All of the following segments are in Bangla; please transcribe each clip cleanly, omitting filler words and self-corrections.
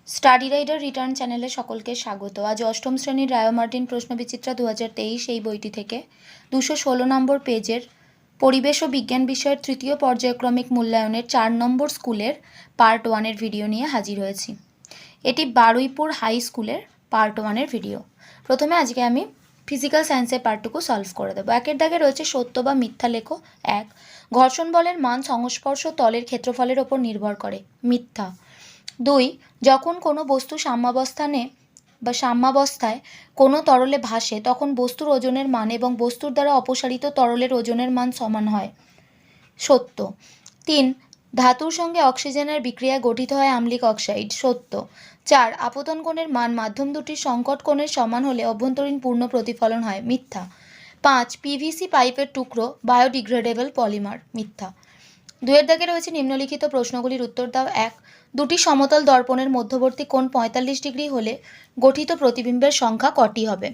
স্টাডি রাইডার রিটার্ন চ্যানেলে সকলকে স্বাগত। আজ অষ্টম শ্রেণীর রায় মার্টিন প্রশ্নবিচিত্রা 2023 এই বইটি থেকে 216 নম্বর পেজের পরিবেশ ও বিজ্ঞান বিষয়ের তৃতীয় পর্যায়ক্রমিক মূল্যায়নের 4 নম্বর স্কুলের পার্ট 1-এর ভিডিও নিয়ে হাজির হয়েছি। এটি বারুইপুর হাই স্কুলের পার্ট 1-এর ভিডিও। প্রথমে আজকে আমি ফিজিক্যাল সায়েন্সের পার্টটুকু সলভ করে দেবো। একের দাগে রয়েছে সত্য বা মিথ্যা লেখো। 1. ঘর্ষণ বলের মান সংস্পর্শ তলের ক্ষেত্রফলের ওপর নির্ভর করে। মিথ্যা। 2. যখন কোনো বস্তু সাম্যাবস্থায় কোনো তরলে ভাসে তখন বস্তুর ওজনের মান এবং বস্তুর দ্বারা অপসারিত তরলের ওজনের মান সমান হয়। সত্য। 3. ধাতুর সঙ্গে অক্সিজেনের বিক্রিয়ায় গঠিত হয় আম্লিক অক্সাইড। সত্য। 4. আপতন কোণের মান মাধ্যম দুটির সংকট কোণের সমান হলে অভ্যন্তরীণ পূর্ণ প্রতিফলন হয়। মিথ্যা। 5. পিভিসি পাইপের টুকরো বায়োডিগ্রেডেবল পলিমার। মিথ্যা। 2-এর দাগে রয়েছে নিম্নলিখিত প্রশ্নগুলির উত্তর দাও। 1. দুটি সমতল দর্পণের মধ্যবর্তী কোণ 45 ডিগ্রি হলে গঠিত প্রতিবিম্বের সংখ্যা কটি হবে?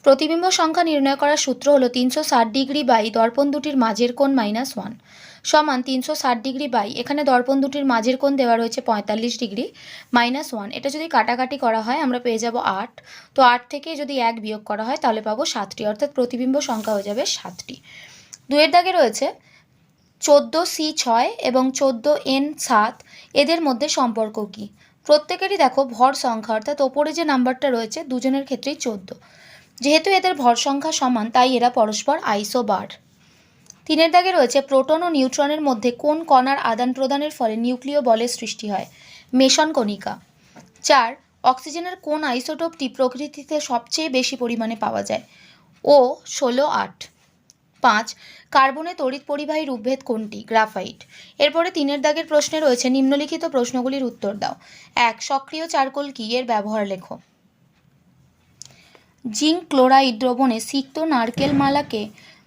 প্রতিবিম্ব সংখ্যা নির্ণয় করার সূত্র হলো 360 ডিগ্রি বাই দর্পণ দুটির মাঝের কোণ -1 সমান 360 ডিগ্রি বাই, এখানে দর্পণ দুটির মাঝের কোণ দেওয়া রয়েছে 45 ডিগ্রি, -1। এটা যদি কাটাকাটি করা হয় আমরা পেয়ে যাব 8। তো 8 থেকে যদি 1 বিয়োগ করা হয় তাহলে পাবো 7টি, অর্থাৎ প্রতিবিম্ব সংখ্যা হয়ে যাবে 7টি। 2-এর দাগে রয়েছে 14C6 এবং 14N7 এদের মধ্যে সম্পর্ক কি? প্রত্যেকেরই দেখো ভর সংখ্যা, অর্থাৎ ওপরে যে নাম্বারটা রয়েছে দুজনের ক্ষেত্রেই 14। যেহেতু এদের ভর সংখ্যা সমান তাই এরা পরস্পর আইসোবার। 3-এর দাগে রয়েছে প্রোটন ও নিউট্রনের মধ্যে কোন কণার আদান প্রদানের ফলে নিউক্লিয় বলের সৃষ্টি হয়? মেসন কণিকা। 4. অক্সিজেনের কোন আইসোটোপটি প্রকৃতিতে সবচেয়ে বেশি পরিমাণে পাওয়া যায়? O16-8। 5. কার্বনে তড়িৎ পরিবাহী রূপভেদ কোনটি? গ্রাফাইট। এরপরে 3-এর দাগের প্রশ্নে রয়েছে নিম্নলিখিত প্রশ্নগুলির উত্তর দাও। 1. সক্রিয় চারকোল কি? এর ব্যবহার লেখো। জিঙ্ক ক্লোরাইড দ্রবণে সিক্ত নারকেল মালাকে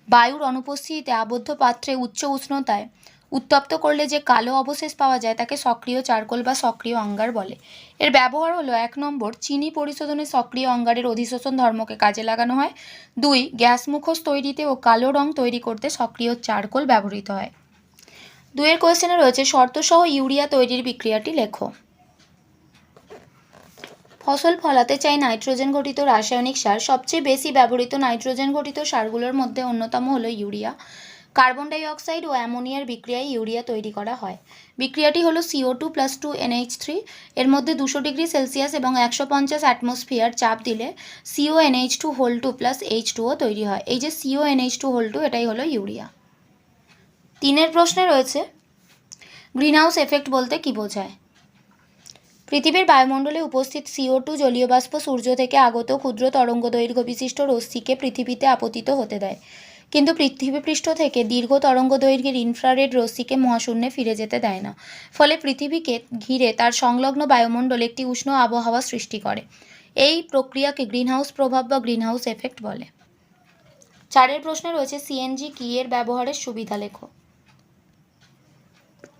বায়ুর অনুপস্থিতিতে আবদ্ধ পাত্রে উচ্চ উষ্ণতায় উত্তপ্ত করলে যে কালো অবশেষ পাওয়া যায় তাকে সক্রিয় চারকোল বা সক্রিয় অঙ্গার বলে। এর ব্যবহার হলো 1 নম্বর চিনি পরিশোধনে সক্রিয় অঙ্গারের অধিশোষণ ধর্মকে কাজে লাগানো হয়। 2. গ্যাস মুখোশ তৈরিতে ও কালো রং তৈরি করতে সক্রিয় চারকোল ব্যবহৃত হয়। 2-এর কোয়েশ্চেনে রয়েছে শর্তসহ ইউরিয়া তৈরির বিক্রিয়াটি লেখো। ফসল ফলাতে চাই নাইট্রোজেন ঘটিত রাসায়নিক সার। সবচেয়ে বেশি ব্যবহৃত নাইট্রোজেন ঘটিত সারগুলোর মধ্যে অন্যতম হলো ইউরিয়া। কার্বন ডাই অক্সাইড ও অ্যামোনিয়ার বিক্রিয়ায় ইউরিয়া তৈরি করা হয়। বিক্রিয়াটি হলো CO2 + 2NH3। এর মধ্যে 200 ডিগ্রি সেলসিয়াস এবং 150 অ্যাটমসফিয়ার চাপ দিলে CONH2 + H2O তৈরি হয়। এই যে CONH2 এটাই হলো ইউরিয়া। 3-এর প্রশ্নে রয়েছে গ্রিনহাউস এফেক্ট বলতে কি বোঝায়? পৃথিবীর বায়ুমণ্ডলে উপস্থিত CO2 জলীয় বাষ্প সূর্য থেকে আগত ক্ষুদ্র তরঙ্গ দৈর্ঘ্য বিশিষ্ট রশ্মিকে পৃথিবীতে আপতিত হতে দেয়, কিন্তু পৃথিবীপৃষ্ঠ থেকে দীর্ঘ তরঙ্গ দৈর্ঘ্যের ইনফ্রারেড রশ্মিকে মহাশূন্যে ফিরে যেতে দেয় না। ফলে পৃথিবীকে ঘিরে তার সংলগ্ন বায়ুমণ্ডল একটি উষ্ণ আবহাওয়া সৃষ্টি করে। এই প্রক্রিয়াকে গ্রিনহাউস প্রভাব বা গ্রিনহাউস এফেক্ট বলে। 4-এর প্রশ্নে রয়েছে সিএনজি কি? এর ব্যবহারের সুবিধা লেখো।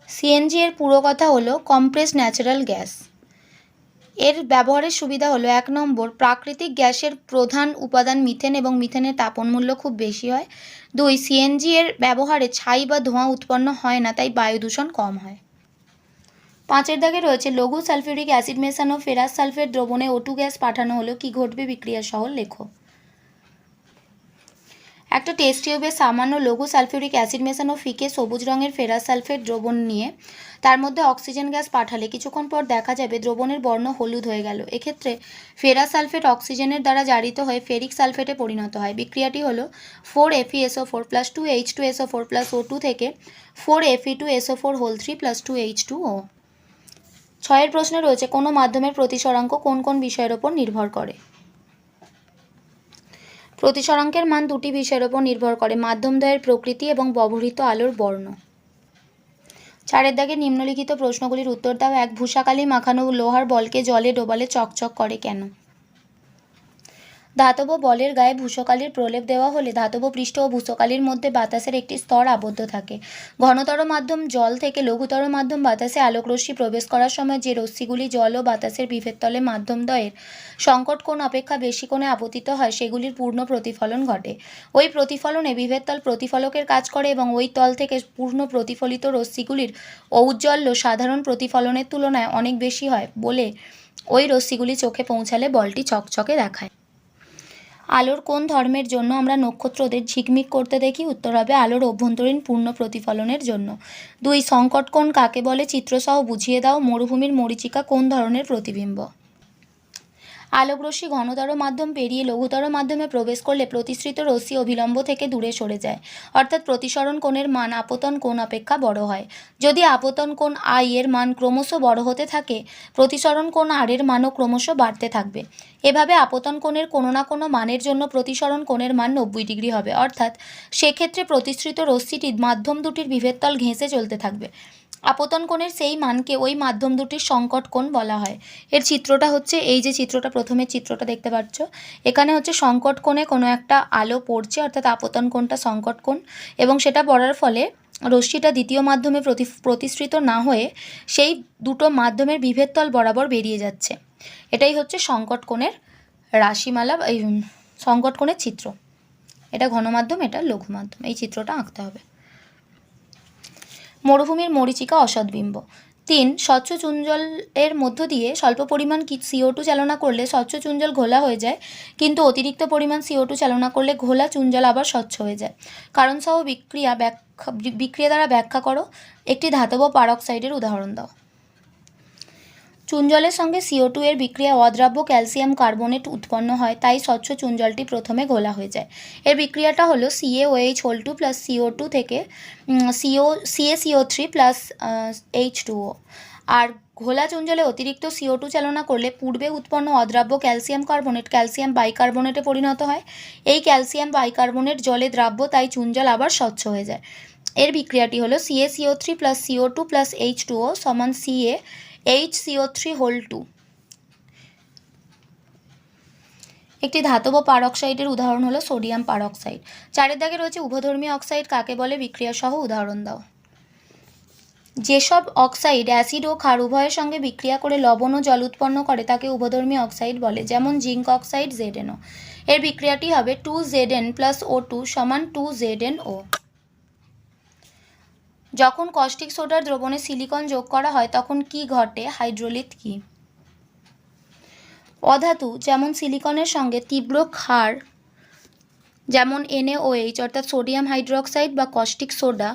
সিএনজি এর পুরো কথা হলো কম্প্রেসড ন্যাচারাল গ্যাস। এর ব্যবহারের সুবিধা হলো 1 নম্বর প্রাকৃতিক গ্যাসের প্রধান উপাদান মিথেন এবং মিথেনের তাপন মূল্য খুব বেশি হয়। 2. সিএনজি এর ব্যবহারে ছাই বা ধোঁয়া উৎপন্ন হয় না, তাই বায়ু দূষণ কম হয়। 5-এর দাগে রয়েছে লঘু সালফিউরিক অ্যাসিড মেশানো ফেরাস সালফেট দ্রবণে O2 গ্যাস পাঠানো হলো কি ঘটবে? বিক্রিয়া সহ লেখো। একটা টেস্ট টিউবে সামান্য লঘু সালফিউরিক অ্যাসিড মেশানো ফিকে সবুজ রঙের ফেরাস সালফেট দ্রবণ নিয়ে তার মধ্যে অক্সিজেন গ্যাস পাঠালে কিছুক্ষণ পর দেখা যাবে দ্রবণের বর্ণ হলুদ হয়ে গেল। এক্ষেত্রে ফেরাস সালফেট অক্সিজেনের দ্বারা জারিত হয়ে ফেরিক সালফেটে পরিণত হয়। বিক্রিয়াটি হলো 4FeSO4 + 2H2SO4 + O2 থেকে 4Fe2SO4 3 + 2H2O। 6-এর প্রশ্নে রয়েছে কোনো মাধ্যমের প্রতিসরাঙ্ক কোন কোন বিষয়ের ওপর নির্ভর করে? প্রতিসরাঙ্কের মান দুটি বিষয়ের ওপর নির্ভর করে: মাধ্যমদ্বয়ের প্রকৃতি এবং ব্যবহৃত আলোর বর্ণ। 4-এর দাগে নিম্নলিখিত প্রশ্নগুলির উত্তর দাও। 1. ভূষাকালি মাখানো লোহার বলকে জলে ডোবালে চকচক করে কেন? ধাতব বলের গায়ে ভূষকালির প্রলেপ দেওয়া হলে ধাতব পৃষ্ঠ ও ভূষকালির মধ্যে বাতাসের একটি স্তর আবদ্ধ থাকে। ঘনতর মাধ্যম জল থেকে লঘুতর মাধ্যম বাতাসে আলোকরশ্মি প্রবেশ করার সময় যে রশ্মিগুলি জল ও বাতাসের বিভেদ তলে মাধ্যমদ্বয়ের সংকট কোণ অপেক্ষা বেশি কোণে আপতিত হয় সেগুলির পূর্ণ প্রতিফলন ঘটে। ওই প্রতিফলনে বিভেদ তল প্রতিফলকের কাজ করে এবং ওই তল থেকে পূর্ণ প্রতিফলিত রশ্মিগুলির ঔজ্জ্বল্য সাধারণ প্রতিফলনের তুলনায় অনেক বেশি হয় বলে ওই রশ্মিগুলি চোখে পৌঁছালে বলটি চকচকে দেখায়। আলোর কোন ধর্মের জন্য আমরা নক্ষত্রদের ঝিকমিক করতে দেখি? উত্তর হবে আলোর অভ্যন্তরীণ পূর্ণ প্রতিফলনের জন্য। 2 সংকট কোণ কাকে বলে? চিত্রসহ বুঝিয়ে দাও। মরুভূমির মরীচিকা কোন ধরনের প্রতিবিম্ব? আলোকরশ্মি ঘনতর মাধ্যম পেরিয়ে লঘুতর মাধ্যমে প্রবেশ করলে প্রতিসৃত রশ্মি অভিলম্ব থেকে দূরে সরে যায়, অর্থাৎ প্রতিসরণ কোণের মান আপতন কোণ অপেক্ষা বড় হয়। যদি আপতন কোণ আই এর মান ক্রমশ বড় হতে থাকে, প্রতিসরণ কোণ আর এর মানও ক্রমশ বাড়তে থাকবে। এভাবে আপতন কোণের কোনো না কোনো মানের জন্য প্রতিসরণ কোণের মান 90 ডিগ্রি হবে, অর্থাৎ সেক্ষেত্রে প্রতিসৃত রশ্মিটি মাধ্যম দুটির বিভেদতল ঘেঁষে চলতে থাকবে। আপতন কোণের সেই মানকে ওই মাধ্যম দুটির সংকট কোণ বলা হয়। এর চিত্রটা হচ্ছে এই যে চিত্রটা, প্রথমে চিত্রটা দেখতে পাচ্ছ, এখানে হচ্ছে সংকট কোণে কোনো একটা আলো পড়ছে, অর্থাৎ আপতন কোণটা সংকট কোণ, এবং সেটা পড়ার ফলে রশ্মিটা দ্বিতীয় মাধ্যমে প্রতিসৃত না হয়ে সেই দুটো মাধ্যমের বিভেদতল বরাবর বেরিয়ে যাচ্ছে। এটাই হচ্ছে সংকট কোণের রাশিমালা, এই সংকট কোণের চিত্র। এটা ঘন মাধ্যম, এটা লঘু মাধ্যম। এই চিত্রটা আঁকতে হবে। মরুভূমির মরীচিকা অসৎবিম্ব। 3 স্বচ্ছ চুঞ্জলের মধ্য দিয়ে স্বল্প পরিমাণ CO2 চালনা করলে স্বচ্ছ চুঞ্জল ঘোলা হয়ে যায়, কিন্তু অতিরিক্ত পরিমাণ CO2 চালনা করলে ঘোলা চুঞ্জল আবার স্বচ্ছ হয়ে যায়। কারণসহ বিক্রিয়া দ্বারা ব্যাখ্যা করো। একটি ধাতব পারক্সাইডের উদাহরণ দাও। চুঞ্জলের সঙ্গে CO2 এর বিক্রিয়া অদ্রাব্য ক্যালসিয়াম কার্বনেট উৎপন্ন হয়, তাই স্বচ্ছ চুঞ্জলটি প্রথমে ঘোলা হয়ে যায়। এর বিক্রিয়াটা হলো CaOH2 প্লাস CO2 থেকে CaCO3 প্লাস H2O। আর ঘোলা চুঞ্জলে অতিরিক্ত CO2 চালনা করলে পূর্বে উৎপন্ন অদ্রাব্য ক্যালসিয়াম কার্বনেট ক্যালসিয়াম বাইকার্বনেটে পরিণত হয়। এই ক্যালসিয়াম বাইকার্বনেট জলে দ্রাব্য, তাই চুঞ্জল আবার স্বচ্ছ হয়ে যায়। এর বিক্রিয়াটি হলো CaCO3 plus CO2 plus H2O সমান HCO3 2। একটি ধাতব পারক্সাইডের উদাহরণ হলো সোডিয়াম পারক্সাইড। 4 দাগে রয়েছে উভধর্মী অক্সাইড কাকে বলে? বিক্রিয়া সহ উদাহরণ দাও। যেসব অক্সাইড অ্যাসিড ও ক্ষার উভয়ের সঙ্গে বিক্রিয়া করে লবণ ও জল উৎপন্ন করে তাকে উভধর্মী অক্সাইড বলে, যেমন জিঙ্ক অক্সাইড ZnO। এর বিক্রিয়াটি হবে 2Zn প্লাস O2 সমান 2ZnO। যখন কস্টিক সোডার দ্রবণে সিলিকন যোগ করা হয় তখন কি ঘটে? হাইড্রোলিত কি? অধাতু যেমন সিলিকনের সঙ্গে তীব্র ক্ষার যেমন NaOH অর্থাৎ সোডিয়াম হাইড্রোক্সাইড বা কস্টিক সোডা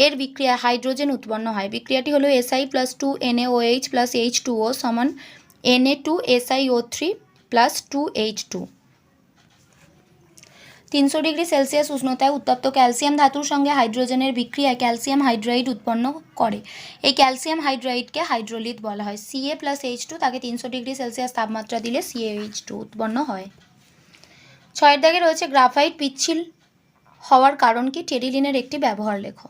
এর বিক্রিয়া হাইড্রোজেন উৎপন্ন হয়। বিক্রিয়াটি হলো Si plus 2NaOH plus H2O সমান Na2SiO3 plus 2H2। 300 degree Celsius উষ্ণতায় উত্তপ্ত ক্যালসিয়াম ধাতুর সঙ্গে হাইড্রোজেনের বিক্রিয়ায় ক্যালসিয়াম হাইড্রাইড উৎপন্ন করে। এই ক্যালসিয়াম হাইড্রাইডকে হাইড্রোলিত বলা হয়। Ca প্লাস H2 তাকে 300 ডিগ্রি সেলসিয়াস তাপমাত্রা দিলে CaH2 উৎপন্ন হয়। 6 দাগে রয়েছে গ্রাফাইট পিচ্ছিল হওয়ার কারণ কি? টেরিলিনের একটি ব্যবহার লেখো।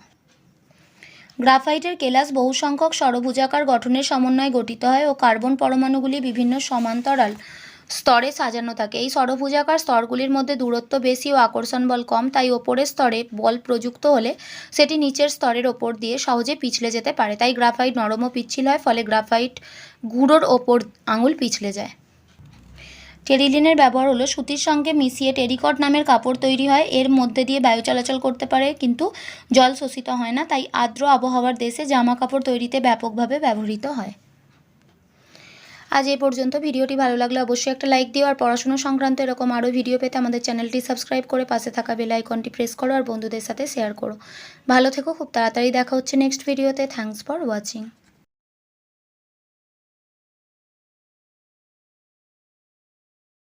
গ্রাফাইটের কেলাস বহু সংখ্যক ষড়ভুজাকার গঠনের সমন্বয়ে গঠিত হয় ও কার্বন পরমাণুগুলি বিভিন্ন সমান্তরাল স্তরে সাজানো থাকে। এই ষড়ভুজাকার স্তরগুলির মধ্যে দূরত্ব বেশি ও আকর্ষণ বল কম, তাই ওপরের স্তরে বল প্রযুক্ত হলে সেটি নিচের স্তরের ওপর দিয়ে সহজে পিছলে যেতে পারে। তাই গ্রাফাইট নরম ও পিচ্ছিল হয়, ফলে গ্রাফাইট গুঁড়োর ওপর আঙুল পিছলে যায়। টেরিলিনের ব্যবহার হলো সুতির সঙ্গে মিশিয়ে টেরিকট নামের কাপড় তৈরি হয়। এর মধ্যে দিয়ে বায়ু চলাচল করতে পারে কিন্তু জল শোষিত হয় না, তাই আর্দ্র আবহাওয়ার দেশে জামা কাপড় তৈরিতে ব্যাপকভাবে ব্যবহৃত হয়। আজ এই পর্যন্ত। ভিডিওটি ভালো লাগলে অবশ্যই একটা লাইক দিও, আর পড়াশোনা সংক্রান্ত এরকম আরও ভিডিও পেতে আমাদের চ্যানেলটি সাবস্ক্রাইব করে পাশে থাকা বেল আইকনটি প্রেস করো আর বন্ধুদের সাথে শেয়ার করো। ভালো থেকো, খুব তাড়াতাড়ি দেখা হচ্ছে নেক্সট ভিডিওতে। Thanks for watching.